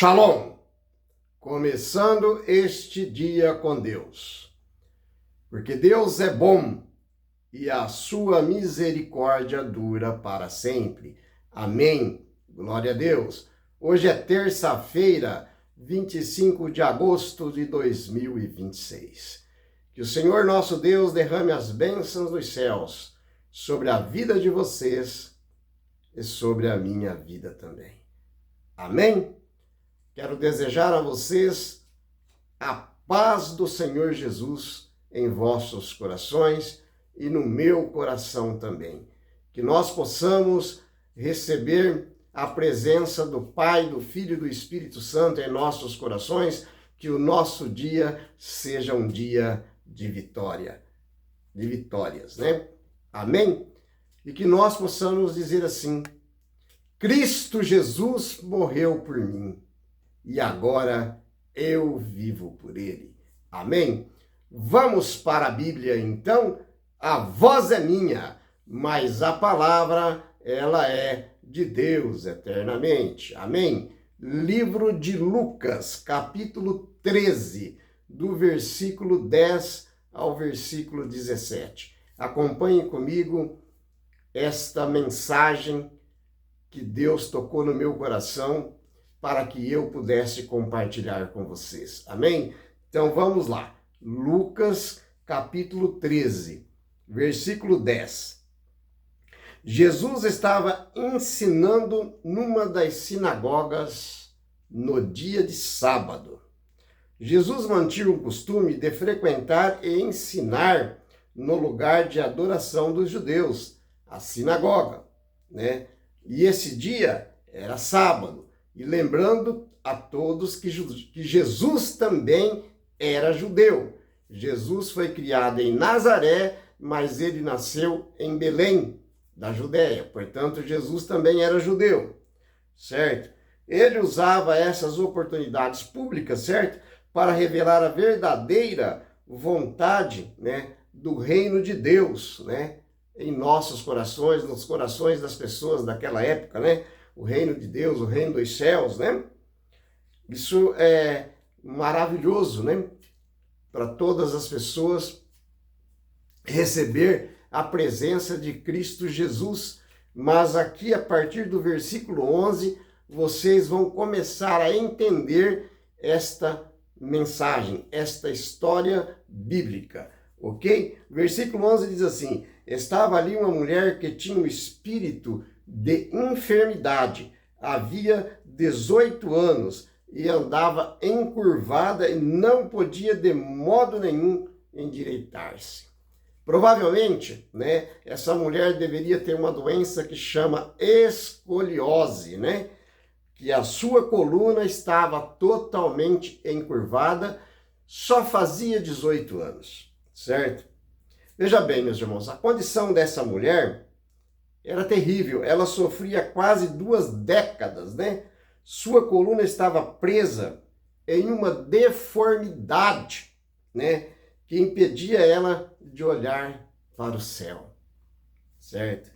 Shalom! Começando este dia com Deus. Porque Deus é bom e a sua misericórdia dura para sempre. Amém. Glória a Deus. Hoje é terça-feira, 25 de agosto de 2026. Que o Senhor nosso Deus derrame as bênçãos dos céus sobre a vida de vocês e sobre a minha vida também. Amém? Quero desejar a vocês a paz do Senhor Jesus em vossos corações e no meu coração também. Que nós possamos receber a presença do Pai, do Filho e do Espírito Santo em nossos corações, que o nosso dia seja um dia de vitória, de vitórias, né? Amém? E que nós possamos dizer assim: Cristo Jesus morreu por mim e agora eu vivo por ele. Amém? Vamos para a Bíblia então? A voz é minha, mas a palavra, ela é de Deus eternamente. Amém? Livro de Lucas, capítulo 13, do versículo 10 ao versículo 17. Acompanhe comigo esta mensagem que Deus tocou no meu coração para que eu pudesse compartilhar com vocês. Amém? Então vamos lá. Lucas, capítulo 13, versículo 10. Jesus estava ensinando numa das sinagogas no dia de sábado. Jesus mantinha o costume de frequentar e ensinar no lugar de adoração dos judeus, a sinagoga, né? E esse dia era sábado. E lembrando a todos que Jesus também era judeu. Jesus foi criado em Nazaré, mas ele nasceu em Belém, da Judéia. Portanto, Jesus também era judeu, certo? Ele usava essas oportunidades públicas, certo? Para revelar a verdadeira vontade, né, do reino de Deus, né? Em nossos corações, nos corações das pessoas daquela época, né? O reino de Deus, o reino dos céus, né? Isso é maravilhoso, né? Para todas as pessoas receber a presença de Cristo Jesus. Mas aqui, a partir do versículo 11, vocês vão começar a entender esta mensagem, esta história bíblica, ok? Versículo 11 diz assim: estava ali uma mulher que tinha um espírito de enfermidade, havia 18 anos e andava encurvada e não podia de modo nenhum endireitar-se. Provavelmente, né, essa mulher deveria ter uma doença que chama escoliose, né? Que a sua coluna estava totalmente encurvada, só fazia 18 anos, certo? Veja bem, meus irmãos, a condição dessa mulher era terrível. Ela sofria quase 2 décadas, né? Sua coluna estava presa em uma deformidade, né? Que impedia ela de olhar para o céu, certo?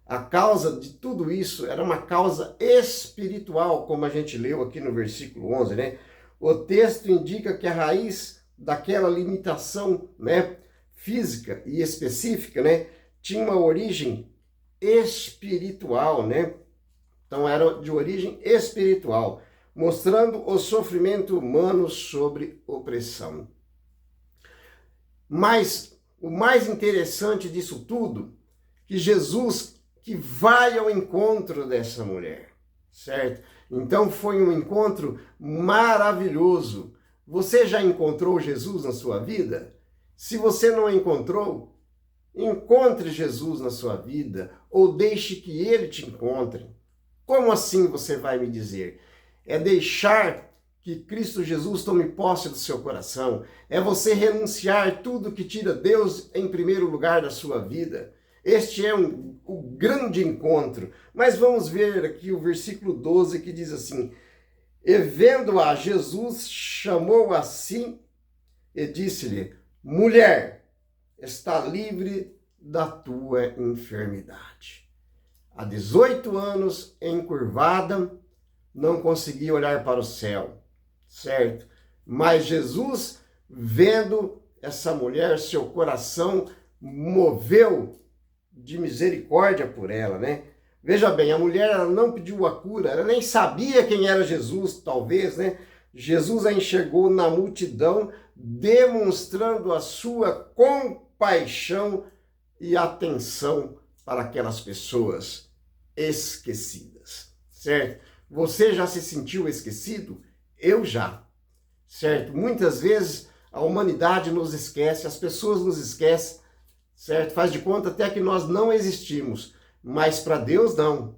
A causa de tudo isso era uma causa espiritual, como a gente leu aqui no versículo 11, né? O texto indica que a raiz daquela limitação, né, física e específica, né, tinha uma origem espiritual, né? Então era de origem espiritual, mostrando o sofrimento humano sobre opressão. Mas o mais interessante disso tudo, que Jesus que vai ao encontro dessa mulher, certo? Então foi um encontro maravilhoso. Você já encontrou Jesus na sua vida? Se você não encontrou, encontre Jesus na sua vida ou deixe que ele te encontre. Como assim, você vai me dizer? É deixar que Cristo Jesus tome posse do seu coração. É você renunciar tudo que tira Deus em primeiro lugar da sua vida. Este é o grande encontro. Mas vamos ver aqui o versículo 12 que diz assim: e vendo-a, Jesus chamou a si e disse-lhe: mulher, está livre da tua enfermidade. Há 18 anos encurvada, não conseguia olhar para o céu, certo? Mas Jesus, vendo essa mulher, seu coração moveu de misericórdia por ela, né? Veja bem, a mulher ela não pediu a cura, ela nem sabia quem era Jesus, talvez, né? Jesus a enxergou na multidão, demonstrando a sua compaixão e atenção para aquelas pessoas esquecidas, certo? Você já se sentiu esquecido? Eu já, certo? Muitas vezes a humanidade nos esquece, as pessoas nos esquecem, certo? Faz de conta até que nós não existimos, mas para Deus não.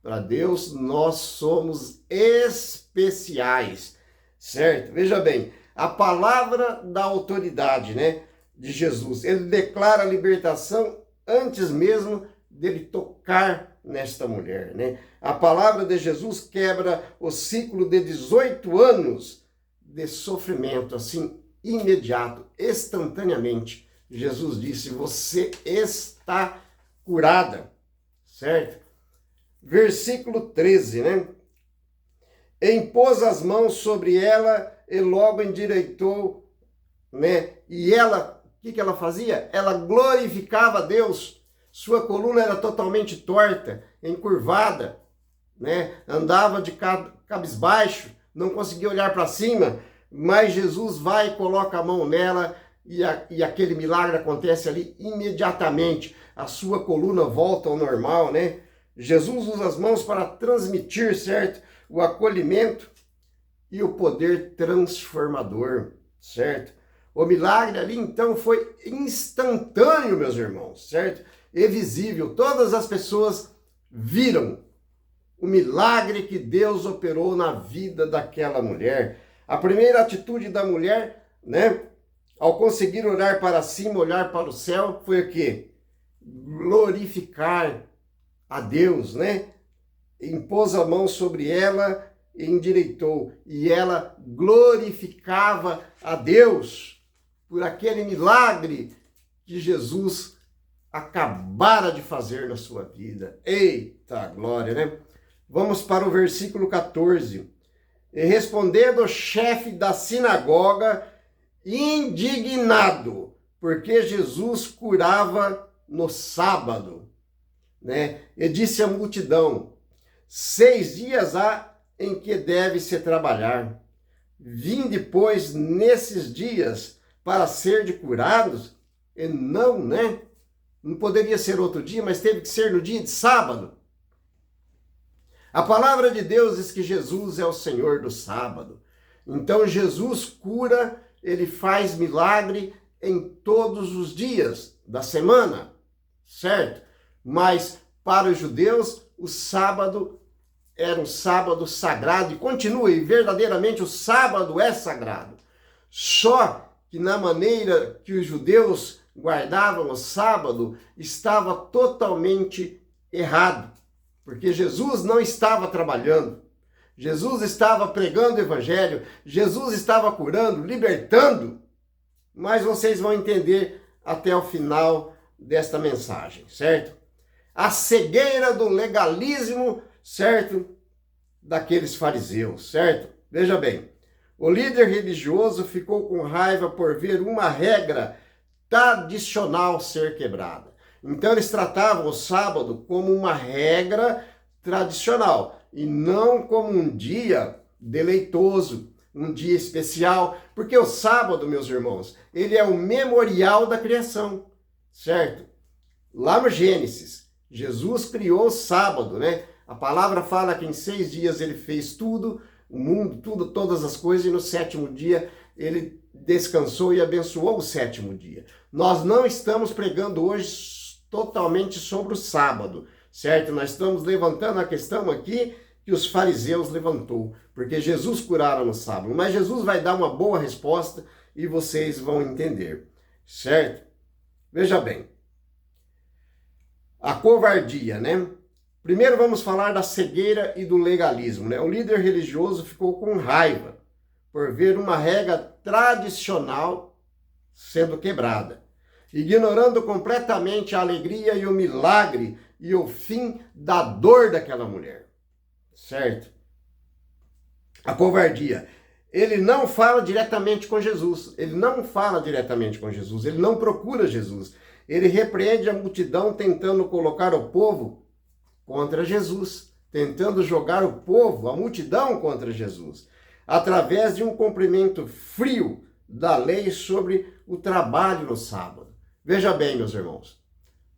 Para Deus nós somos especiais, certo? Veja bem, a palavra da autoridade, né, de Jesus, ele declara a libertação antes mesmo dele tocar nesta mulher, né? A palavra de Jesus quebra o ciclo de 18 anos de sofrimento, assim, imediato, instantaneamente. Jesus disse, você está curada, certo? Versículo 13, né? Impôs as mãos sobre ela e logo endireitou, né? E ela, o que ela fazia? Ela glorificava a Deus. Sua coluna era totalmente torta, encurvada, né? Andava de cabisbaixo, não conseguia olhar para cima, mas Jesus vai e coloca a mão nela e aquele milagre acontece ali imediatamente. A sua coluna volta ao normal, né? Jesus usa as mãos para transmitir, certo? O acolhimento e o poder transformador, certo? O milagre ali, então, foi instantâneo, meus irmãos, certo? E visível. Todas as pessoas viram o milagre que Deus operou na vida daquela mulher. A primeira atitude da mulher, né, ao conseguir olhar para cima, olhar para o céu, foi o quê? Glorificar a Deus, né? Impôs a mão sobre ela e endireitou. E ela glorificava a Deus por aquele milagre que Jesus acabara de fazer na sua vida. Eita glória, né? Vamos para o versículo 14. E respondendo o chefe da sinagoga, indignado, porque Jesus curava no sábado, né? E disse à multidão, 6 dias há em que deve-se trabalhar. Vinde, pois, nesses dias para ser de curados, e não, né? Não poderia ser outro dia, mas teve que ser no dia de sábado. A palavra de Deus diz que Jesus é o Senhor do sábado. Então Jesus cura, ele faz milagre em todos os dias da semana, certo? Mas para os judeus, o sábado era um sábado sagrado e continua, e verdadeiramente o sábado é sagrado. Só que na maneira que os judeus guardavam o sábado, estava totalmente errado. Porque Jesus não estava trabalhando. Jesus estava pregando o evangelho. Jesus estava curando, libertando. Mas vocês vão entender até o final desta mensagem, certo? A cegueira do legalismo, certo? Daqueles fariseus, certo? Veja bem, o líder religioso ficou com raiva por ver uma regra tradicional ser quebrada. Então eles tratavam o sábado como uma regra tradicional e não como um dia deleitoso, um dia especial, porque o sábado, meus irmãos, ele é o memorial da criação, certo? Lá no Gênesis, Jesus criou o sábado, né? A palavra fala que em 6 dias ele fez tudo, o mundo, tudo, todas as coisas, e no 7º dia ele descansou e abençoou o 7º dia. Nós não estamos pregando hoje totalmente sobre o sábado, certo? Nós estamos levantando a questão aqui que os fariseus levantou, porque Jesus curara no sábado, mas Jesus vai dar uma boa resposta e vocês vão entender, certo? Veja bem, a covardia, né? Primeiro vamos falar da cegueira e do legalismo, né? O líder religioso ficou com raiva por ver uma regra tradicional sendo quebrada, ignorando completamente a alegria e o milagre e o fim da dor daquela mulher, certo? a covardia. Ele não fala diretamente com Jesus, ele não fala diretamente com Jesus, ele não procura Jesus. Ele repreende a multidão tentando colocar o povo contra Jesus, tentando jogar o povo, a multidão contra Jesus, através de um cumprimento frio da lei sobre o trabalho no sábado. Veja bem, meus irmãos,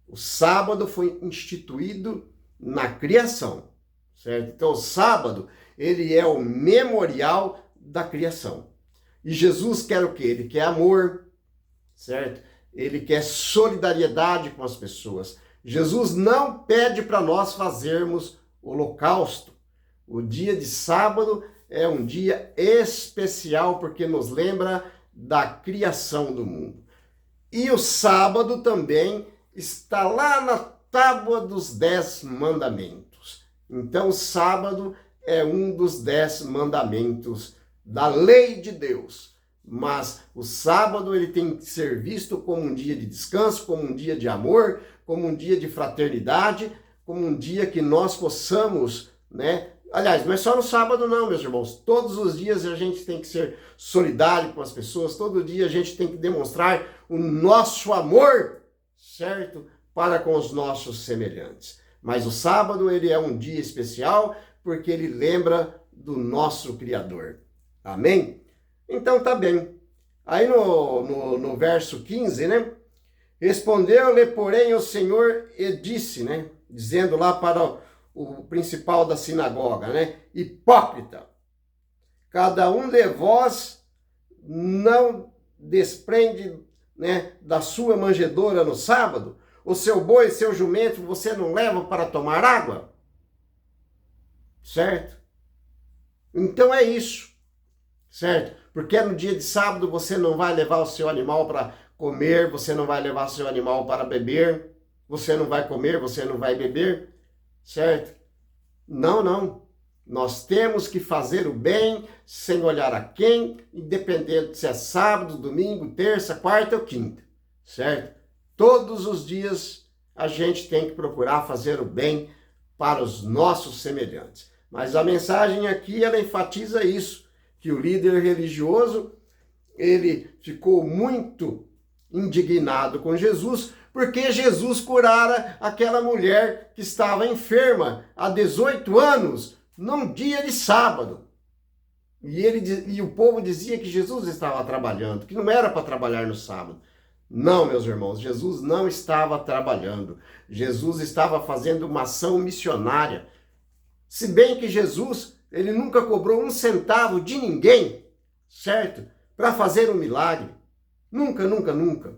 o sábado foi instituído na criação, certo? Então, o sábado, ele é o memorial da criação. E Jesus quer o quê? Ele quer amor, certo? Ele quer solidariedade com as pessoas. Jesus não pede para nós fazermos holocausto. O dia de sábado é um dia especial porque nos lembra da criação do mundo. E o sábado também está lá na tábua dos 10 mandamentos. Então, o sábado é um dos 10 mandamentos da lei de Deus. Mas o sábado ele tem que ser visto como um dia de descanso, como um dia de amor, como um dia de fraternidade, como um dia que nós possamos, né? Aliás, não é só no sábado não, meus irmãos. Todos os dias a gente tem que ser solidário com as pessoas, todo dia a gente tem que demonstrar o nosso amor, certo? Para com os nossos semelhantes. Mas o sábado ele é um dia especial porque ele lembra do nosso Criador. Amém? Então tá bem. Aí no verso 15, né? Respondeu-lhe, porém, o Senhor e disse, né? Dizendo lá para o principal da sinagoga, né? Hipócrita, cada um de vós não desprende, né, da sua manjedoura no sábado? O seu boi e seu jumento você não leva para tomar água? Certo? Então é isso, certo? Porque no dia de sábado você não vai levar o seu animal para comer, você não vai levar o seu animal para beber, você não vai comer, você não vai beber, certo? Não, não. Nós temos que fazer o bem sem olhar a quem, independente se é sábado, domingo, terça, quarta ou quinta, certo? Todos os dias a gente tem que procurar fazer o bem para os nossos semelhantes. Mas a mensagem aqui, ela enfatiza isso, que o líder religioso, ele ficou muito indignado com Jesus, porque Jesus curara aquela mulher que estava enferma há 18 anos, num dia de sábado. E o povo dizia que Jesus estava trabalhando, que não era para trabalhar no sábado. Não, meus irmãos, Jesus não estava trabalhando. Jesus estava fazendo uma ação missionária. Se bem que Jesus, ele nunca cobrou um centavo de ninguém, certo? Para fazer um milagre. Nunca, nunca, nunca.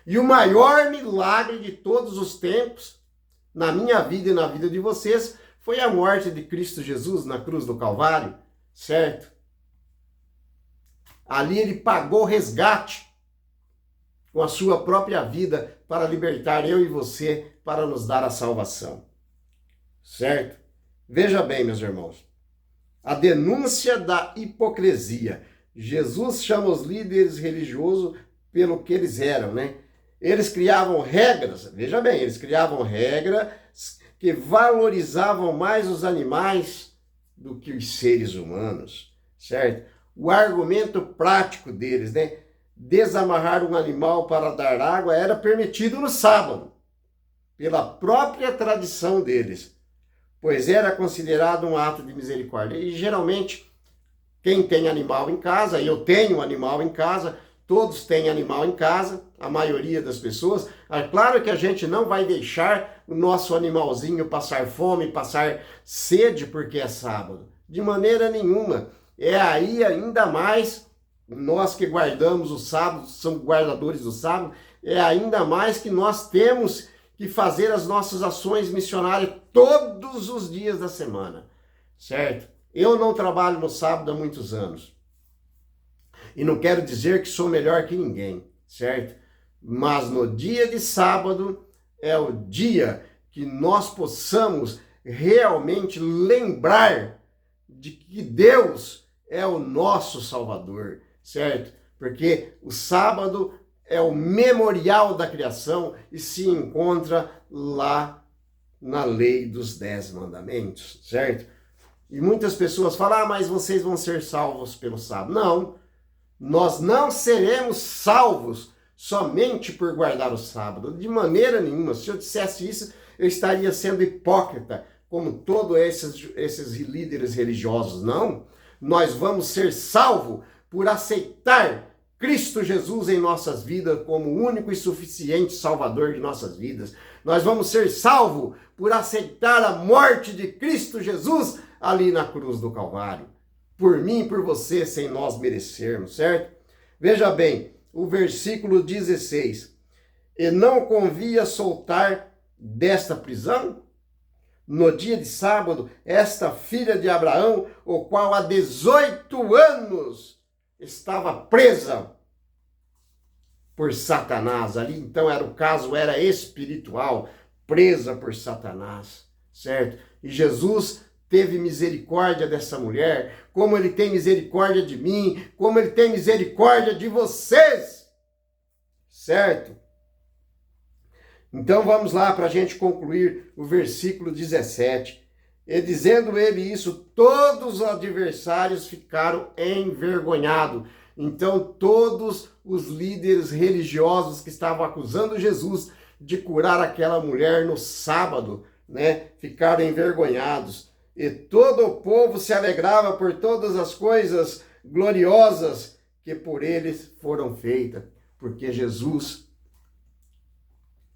E o maior milagre de todos os tempos, na minha vida e na vida de vocês, foi a morte de Cristo Jesus na cruz do Calvário, certo? Ali ele pagou resgate com a sua própria vida para libertar eu e você, para nos dar a salvação, certo? Veja bem, meus irmãos, a denúncia da hipocrisia. Jesus chama os líderes religiosos pelo que eles eram, né? Eles criavam regras, veja bem, eles criavam regras que valorizavam mais os animais do que os seres humanos, certo? O argumento prático deles, né? Desamarrar um animal para dar água era permitido no sábado, pela própria tradição deles, pois era considerado um ato de misericórdia. E geralmente, quem tem animal em casa, eu tenho animal em casa, todos têm animal em casa, a maioria das pessoas. É claro que a gente não vai deixar o nosso animalzinho passar fome, passar sede porque é sábado. De maneira nenhuma. É aí ainda mais, nós que guardamos o sábado, somos guardadores do sábado, é ainda mais que nós temos que fazer as nossas ações missionárias todos os dias da semana, certo? Eu não trabalho no sábado há muitos anos. E não quero dizer que sou melhor que ninguém, certo? Mas no dia de sábado é o dia que nós possamos realmente lembrar de que Deus é o nosso Salvador, certo? Porque o sábado é o memorial da criação e se encontra lá na lei dos 10 mandamentos, certo? E muitas pessoas falam, mas vocês vão ser salvos pelo sábado. Não, nós não seremos salvos somente por guardar o sábado. De maneira nenhuma. Se eu dissesse isso, eu estaria sendo hipócrita, como todos esses líderes religiosos. Não, nós vamos ser salvos por aceitar Cristo Jesus em nossas vidas como o único e suficiente Salvador de nossas vidas. Nós vamos ser salvos por aceitar a morte de Cristo Jesus ali na cruz do Calvário. Por mim e por você, sem nós merecermos, certo? Veja bem, o versículo 16. E não convia soltar desta prisão, no dia de sábado, esta filha de Abraão, o qual há 18 anos estava presa por Satanás. Ali então o caso era espiritual, presa por Satanás, certo? E Jesus teve misericórdia dessa mulher, como ele tem misericórdia de mim, como ele tem misericórdia de vocês, certo? Então vamos lá para a gente concluir o versículo 17. E dizendo ele isso, todos os adversários ficaram envergonhados. Então todos os líderes religiosos que estavam acusando Jesus de curar aquela mulher no sábado, né, ficaram envergonhados. E todo o povo se alegrava por todas as coisas gloriosas que por eles foram feitas, porque Jesus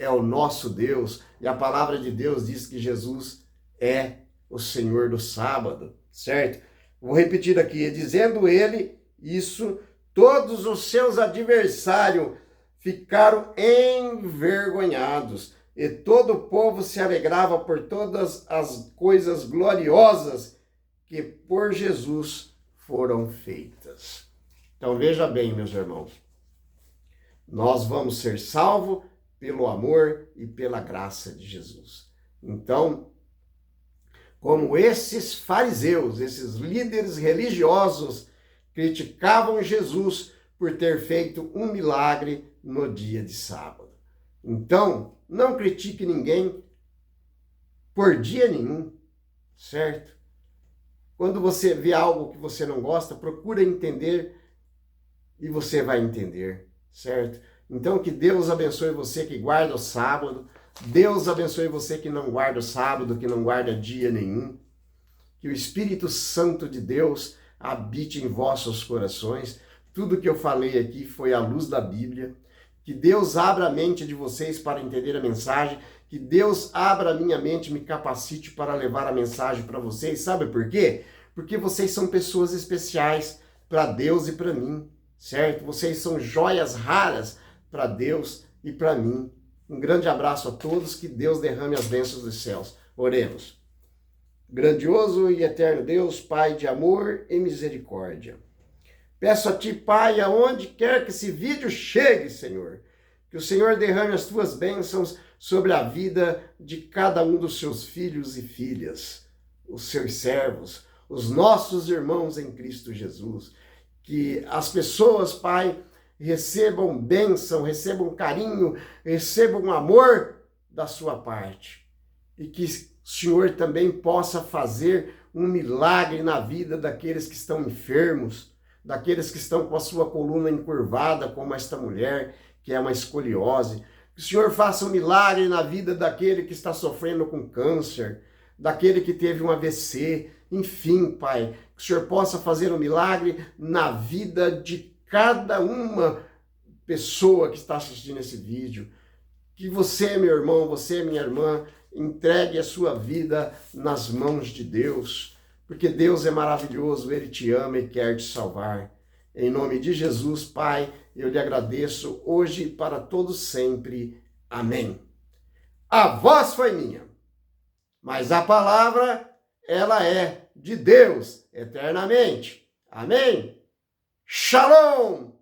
é o nosso Deus, e a palavra de Deus diz que Jesus é o Senhor do sábado, certo? Vou repetir aqui, dizendo ele isso, todos os seus adversários ficaram envergonhados, e todo o povo se alegrava por todas as coisas gloriosas que por Jesus foram feitas. Então veja bem, meus irmãos, nós vamos ser salvos pelo amor e pela graça de Jesus. Então, como esses fariseus, esses líderes religiosos, criticavam Jesus por ter feito um milagre no dia de sábado. Então, não critique ninguém por dia nenhum, certo? Quando você vê algo que você não gosta, procura entender e você vai entender, certo? Então, que Deus abençoe você que guarda o sábado. Deus abençoe você que não guarda o sábado, que não guarda dia nenhum. Que o Espírito Santo de Deus habite em vossos corações. Tudo que eu falei aqui foi à luz da Bíblia. Que Deus abra a mente de vocês para entender a mensagem. Que Deus abra a minha mente e me capacite para levar a mensagem para vocês. Sabe por quê? Porque vocês são pessoas especiais para Deus e para mim, certo? Vocês são joias raras para Deus e para mim. Um grande abraço a todos, que Deus derrame as bênçãos dos céus. Oremos. Grandioso e eterno Deus, Pai de amor e misericórdia. Peço a Ti, Pai, aonde quer que esse vídeo chegue, Senhor, que o Senhor derrame as Tuas bênçãos sobre a vida de cada um dos Seus filhos e filhas, os Seus servos, os nossos irmãos em Cristo Jesus. Que as pessoas, Pai, recebam bênção, recebam carinho, recebam amor da sua parte. E que o Senhor também possa fazer um milagre na vida daqueles que estão enfermos, daqueles que estão com a sua coluna encurvada, como esta mulher, que é uma escoliose. Que o Senhor faça um milagre na vida daquele que está sofrendo com câncer, daquele que teve um AVC, enfim, Pai, que o Senhor possa fazer um milagre na vida de cada uma pessoa que está assistindo esse vídeo. Que você, meu irmão, você, minha irmã, entregue a sua vida nas mãos de Deus, porque Deus é maravilhoso, Ele te ama e quer te salvar. Em nome de Jesus, Pai, eu lhe agradeço hoje e para todos sempre. Amém. A voz foi minha, mas a palavra, ela é de Deus eternamente. Amém. Shalom!